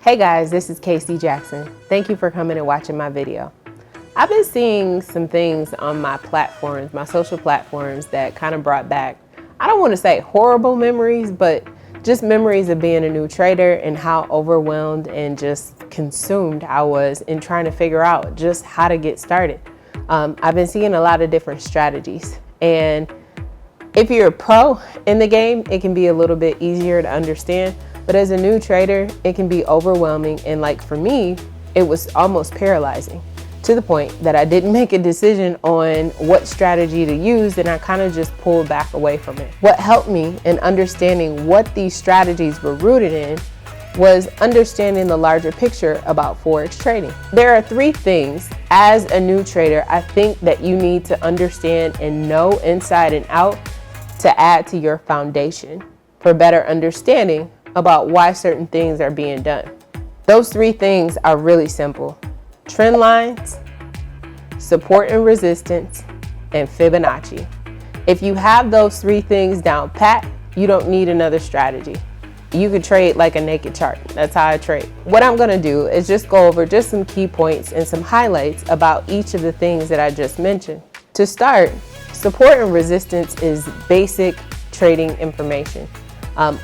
Hey guys, this is Casey Jackson. Thank you for coming and watching my video. I've been seeing some things on my platforms, my social platforms, that kind of brought back, I don't want to say horrible memories, but just memories of being a new trader and how overwhelmed and just consumed I was in trying to figure out just how to get started. I've been seeing a lot of different strategies, and if you're a pro in the game, it can be a little bit easier to understand. But as a new trader, it can be overwhelming. And like for me, it was almost paralyzing to the point that I didn't make a decision on what strategy to use, and I kind of just pulled back away from it. What helped me in understanding what these strategies were rooted in was understanding the larger picture about Forex trading. There are three things as a new trader I think that you need to understand and know inside and out to add to your foundation for better understanding about why certain things are being done. Those three things are really simple: trend lines, support and resistance, and Fibonacci. If you have those three things down pat, you don't need another strategy. You could trade like a naked chart. That's how I trade. What I'm gonna do is just go over just some key points and some highlights about each of the things that I just mentioned. To start, support and resistance is basic trading information.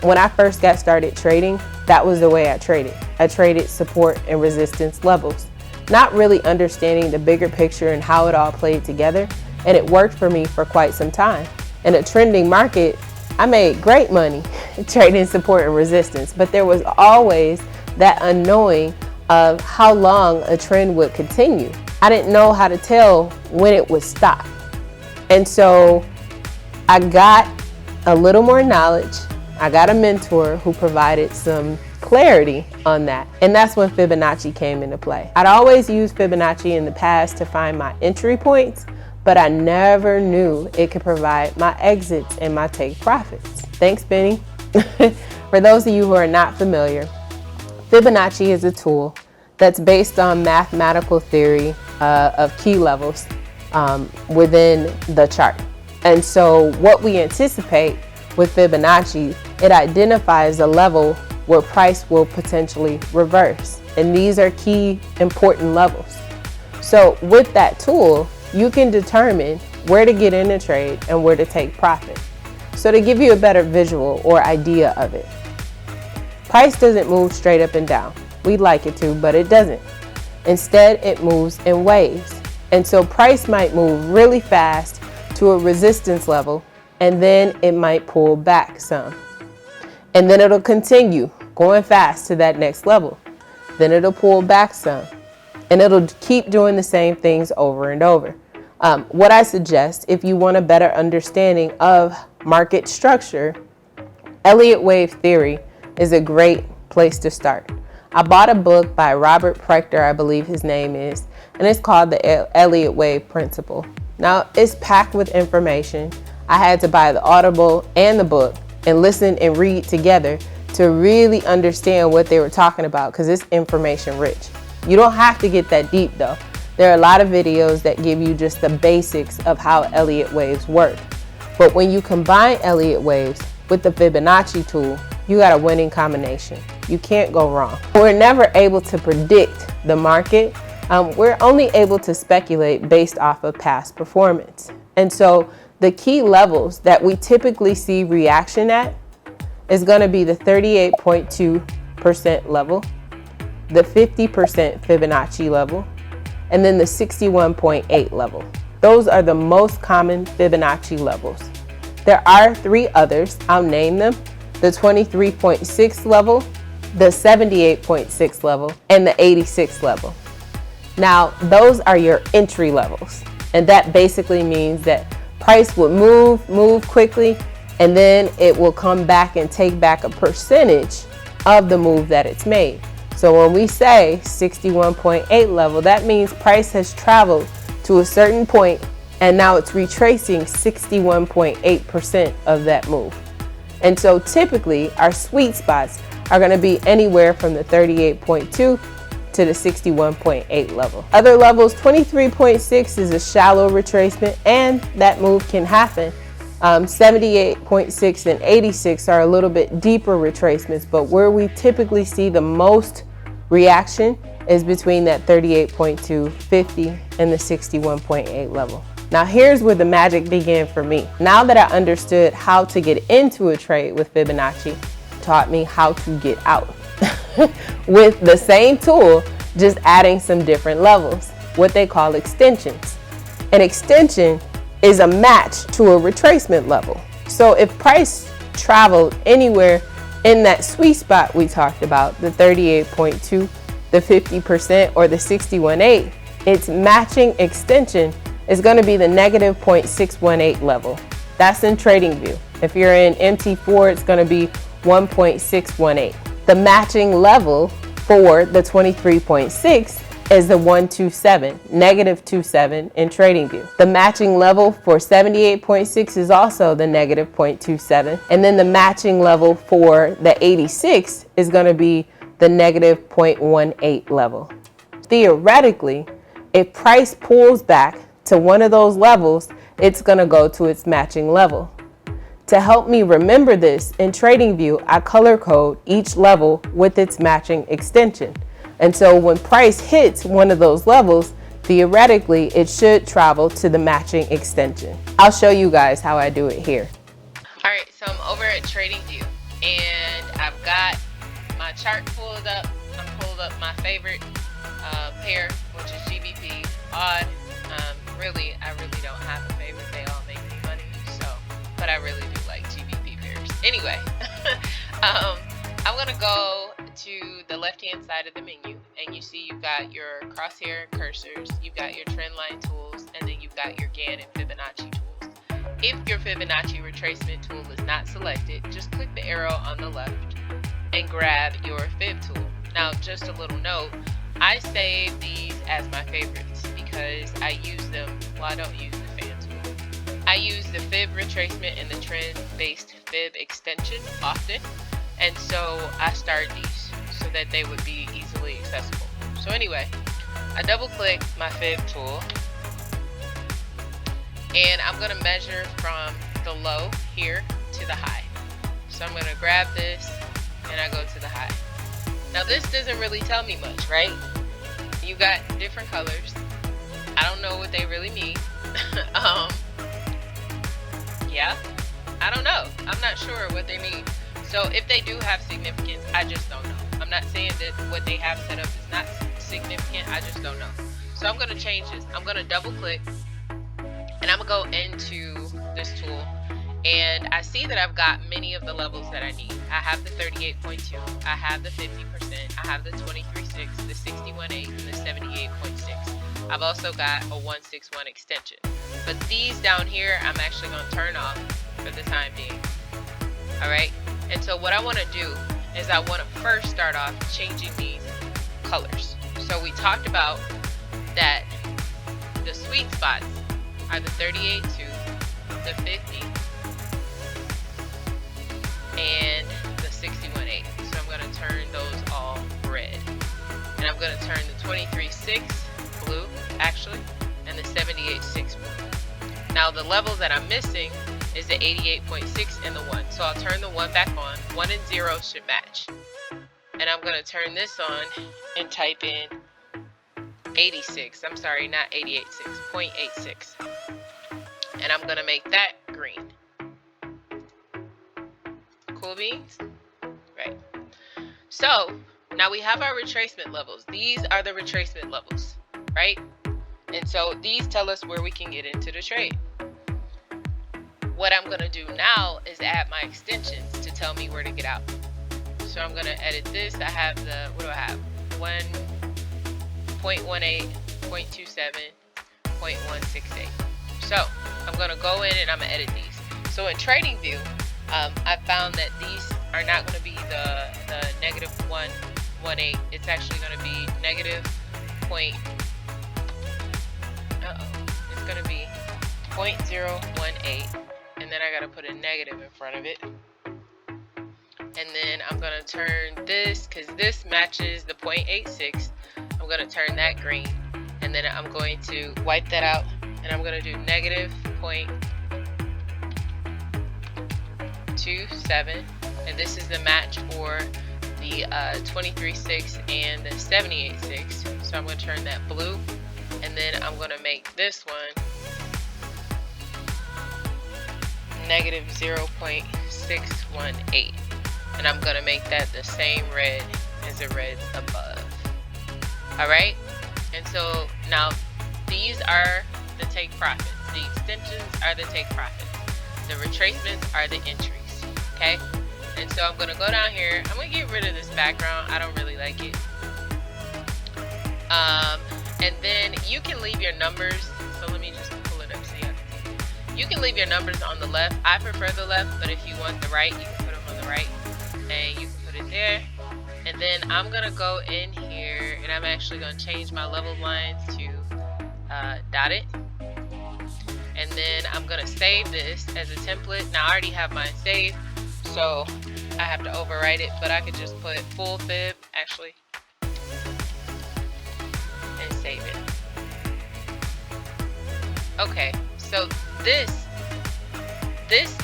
When I first got started trading, that was the way I traded. I traded support and resistance levels, not really understanding the bigger picture and how it all played together, and it worked for me for quite some time. In a trending market, I made great money trading support and resistance, but there was always that unknowing of how long a trend would continue. I didn't know how to tell when it would stop. And so I got a little more knowledge. I got a mentor who provided some clarity on that. And that's when Fibonacci came into play. I'd always used Fibonacci in the past to find my entry points, but I never knew it could provide my exits and my take profits. Thanks, Benny. For those of you who are not familiar, Fibonacci is a tool that's based on mathematical theory of key levels within the chart. And so what we anticipate with Fibonacci, it identifies a level where price will potentially reverse. And these are key important levels. So with that tool, you can determine where to get in a trade and where to take profit. So to give you a better visual or idea of it, price doesn't move straight up and down. We'd like it to, but it doesn't. Instead, it moves in waves. And so price might move really fast to a resistance level, and then it might pull back some. And then it'll continue going fast to that next level. Then it'll pull back some. And it'll keep doing the same things over and over. What I suggest, if you want a better understanding of market structure, Elliott wave theory is a great place to start. I bought a book by Robert Prechter, I believe his name is, and it's called the Elliott wave principle. Now, it's packed with information. I had to buy the Audible and the book and listen and read together to really understand what they were talking about, because it's information rich. You don't have to get that deep though. There are a lot of videos that give you just the basics of how Elliott waves work. But when you combine Elliott waves with the Fibonacci tool, you got a winning combination. You can't go wrong. We're never able to predict the market. We're only able to speculate based off of past performance. And so the key levels that we typically see reaction at is going to be the 38.2% level, the 50% Fibonacci level, and then the 61.8 level. Those are the most common Fibonacci levels. There are three others. I'll name them: the 23.6 level, the 78.6 level, and the 86 level. Now, those are your entry levels. And that basically means that price would move quickly, and then it will come back and take back a percentage of the move that it's made. So when we say 61.8 level, that means price has traveled to a certain point and now it's retracing 61.8% of that move. And so typically our sweet spots are going to be anywhere from the 38.2 to the 61.8 level. Other levels, 23.6 is a shallow retracement, and that move can happen. 78.6 and 86 are a little bit deeper retracements, but where we typically see the most Reaction is between that 38.2, 50, and the 61.8 level. Now here's where the magic began for me. Now that I understood how to get into a trade with Fibonacci, taught me how to get out with the same tool, just adding some different levels, what they call extensions. An extension is a match to a retracement level. So if price traveled anywhere in that sweet spot we talked about, the 38.2, the 50%, or the 61.8, its matching extension is going to be the negative 0.618 level. That's in TradingView. If you're in MT4, it's going to be 1.618. The matching level for the 23.6 is the 127, negative 27 in TradingView. The matching level for 78.6 is also the negative 0.27. And then the matching level for the 86 is going to be the negative 0.18 level. Theoretically, if price pulls back to one of those levels, it's going to go to its matching level. To help me remember this, in TradingView, I color code each level with its matching extension. And so when price hits one of those levels, theoretically, it should travel to the matching extension. I'll show you guys how I do it here. All right, so I'm over at TradingView and I've got my chart pulled up. I'm pulled up my favorite pair, which is GBP, odd. I really don't have a favorite. They all make me money, so, but I really do like GBP pairs. Anyway, I'm gonna go to the left-hand side of the menu, and you see you've got your crosshair cursors, you've got your trendline tools, and then you've got your Gann and Fibonacci tools. If your Fibonacci retracement tool is not selected, just click the arrow on the left and grab your Fib tool. Now, just a little note, I save these as my favorites because I use them, well, I don't use the fan tool. I use the Fib retracement and the trend-based Fib extension often, and so I start these so that they would be easily accessible. So anyway, I double click my Fib tool, and I'm going to measure from the low here to the high. So I'm going to grab this and I go to the high. Now this doesn't really tell me much, right? You got different colors. I don't know what they really mean. Yeah, I don't know. I'm not sure what they mean. So if they do have significance, I just don't know. I'm not saying that what they have set up is not significant. I just don't know. So I'm going to change this. I'm going to double click and I'm going to go into this tool. And I see that I've got many of the levels that I need. I have the 38.2, I have the 50%, I have the 23.6, the 61.8, and the 78.6. I've also got a 161 extension. But these down here, I'm actually going to turn off for the time being. Alright? And so what I want to do is I want to first start off changing these colors. So we talked about that the sweet spots are the 38.2, the 50, and the 61.8. So I'm going to turn those all red. And I'm going to turn the 23.6 blue, actually, and the 78.6 blue. Now the level that I'm missing is the 88.6 and the 1. So I'll turn the 1 back on. 1 and 0 should match. And I'm going to turn this on and type in 86. I'm sorry, not 88.6, 0.86. And I'm going to make that green. Cool beans? Right. So now we have our retracement levels. These are the retracement levels, right? And so these tell us where we can get into the trade. What I'm going to do now is add my extensions to tell me where to get out. So I'm going to edit this. I have the, what do I have? 1.18, 0.27, 0.168. So I'm going to go in and I'm going to edit these. So in TradingView, I found that these are not going to be the negative 118. It's actually going to be negative it's going to be 0.018, and then I got to put a negative in front of it. And then I'm going to turn this, because this matches the 0.86, I'm going to turn that green, and then I'm going to wipe that out, and I'm going to do negative 0.27, and this is the match for the 23.6 and the 78.6. So I'm going to turn that blue, and then I'm going to make this one negative 0.618, and I'm going to make that the same red as the reds above. Alright, and so now these are the take profits, the extensions are the take profits, the retracements are the entries. Okay, and so I'm going to go down here. I'm going to get rid of this background. I don't really like it. And then you can leave your numbers. So let me just pull it up so you can see. You can leave your numbers on the left. I prefer the left, but if you want the right, you can put them on the right, and you can put it there. And then I'm going to go in here, and I'm actually going to change my level lines to dotted. And then I'm going to save this as a template. Now I already have mine saved, so I have to overwrite it, but I could just put full fib actually and save it. Okay, so this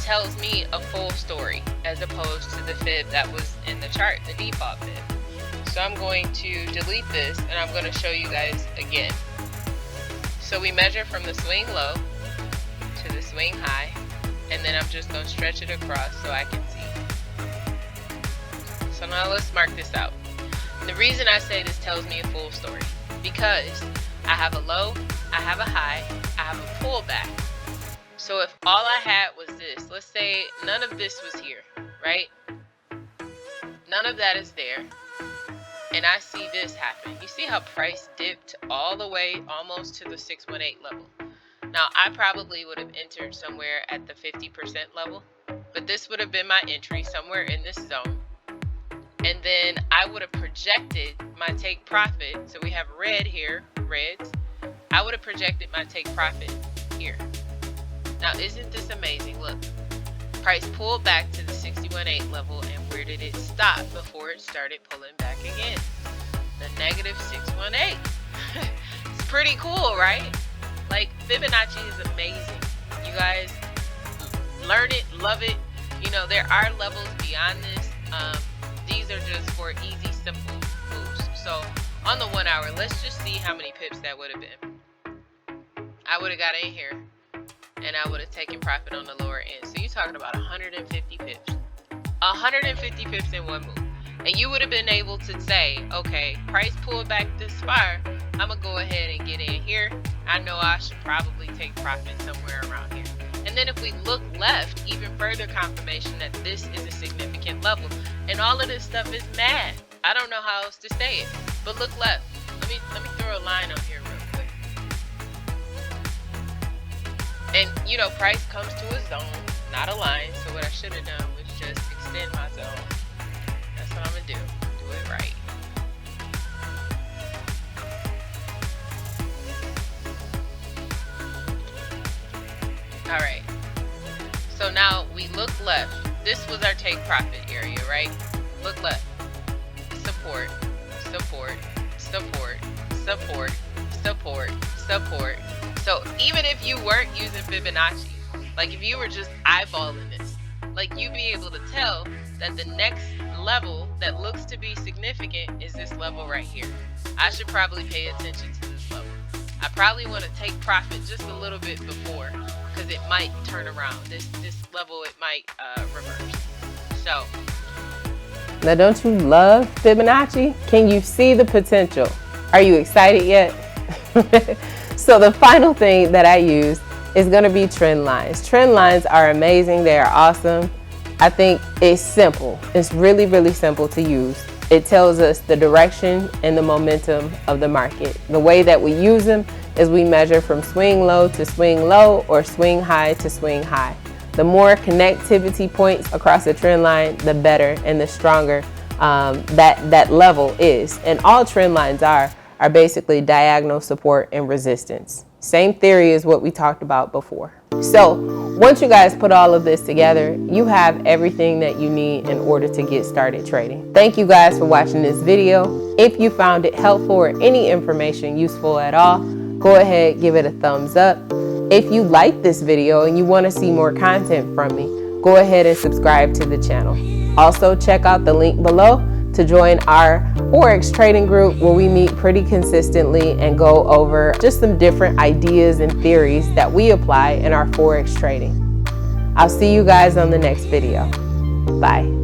tells me a full story as opposed to the fib that was in the chart, the default fib. So I'm going to delete this, and I'm going to show you guys again. So we measure from the swing low to the swing high, and then I'm just going to stretch it across so I can see. So now let's mark this out. The reason I say this tells me a full story, because I have a low, I have a high, I have a pullback. So if all I had was this, let's say none of this was here, right? None of that is there, and I see this happen. You see how price dipped all the way almost to the 618 level. Now I probably would have entered somewhere at the 50% level, but this would have been my entry somewhere in this zone. And then I would have projected my take profit. So we have red here, reds. I would have projected my take profit here. Now isn't this amazing? Look, price pulled back to the 61.8 level, and where did it stop before it started pulling back again? The negative 618. It's pretty cool, right? Like, Fibonacci is amazing. You guys learn it, love it. You know, there are levels beyond this. These are just for easy, simple moves. So on the 1 hour, let's just see how many pips that would have been. I would have got in here, and I would have taken profit on the lower end. So you're talking about 150 pips. 150 pips in one move. And you would have been able to say, okay, price pulled back this far, I'm going to go ahead and get in here. I know I should probably take profit somewhere around here. And then if we look left, even further confirmation that this is a significant level. And all of this stuff is math. I don't know how else to say it. But look left. Let me throw a line on here real quick. And you know, price comes to a zone, not a line. So what I should have done was just extend my zone. That's what I'm gonna do. Do it right. Alright. So now we look left. This was our take profit area, right? Look left. Support, support, support, support, support, support. So even if you weren't using Fibonacci, like if you were just eyeballing this, like you'd be able to tell that the next level that looks to be significant is this level right here. I should probably pay attention to this level. I probably want to take profit just a little bit before, because it might turn around. This level, it might reverse. So now, don't you love Fibonacci? Can you see the potential? Are you excited yet? So the final thing that I use is going to be trend lines. Trend lines are amazing. They are awesome. I think it's simple. It's really, really simple to use. It tells us the direction and the momentum of the market. The way that we use them is we measure from swing low to swing low, or swing high to swing high. The more connectivity points across the trend line, the better and the stronger that level is. And all trend lines are basically diagonal support and resistance. Same theory as what we talked about before. So once you guys put all of this together, you have everything that you need in order to get started trading. Thank you guys for watching this video. If you found it helpful or any information useful at all, go ahead, give it a thumbs up. If you like this video and you want to see more content from me, go ahead and subscribe to the channel. Also, check out the link below to join our Forex trading group, where we meet pretty consistently and go over just some different ideas and theories that we apply in our Forex trading. I'll see you guys on the next video. Bye.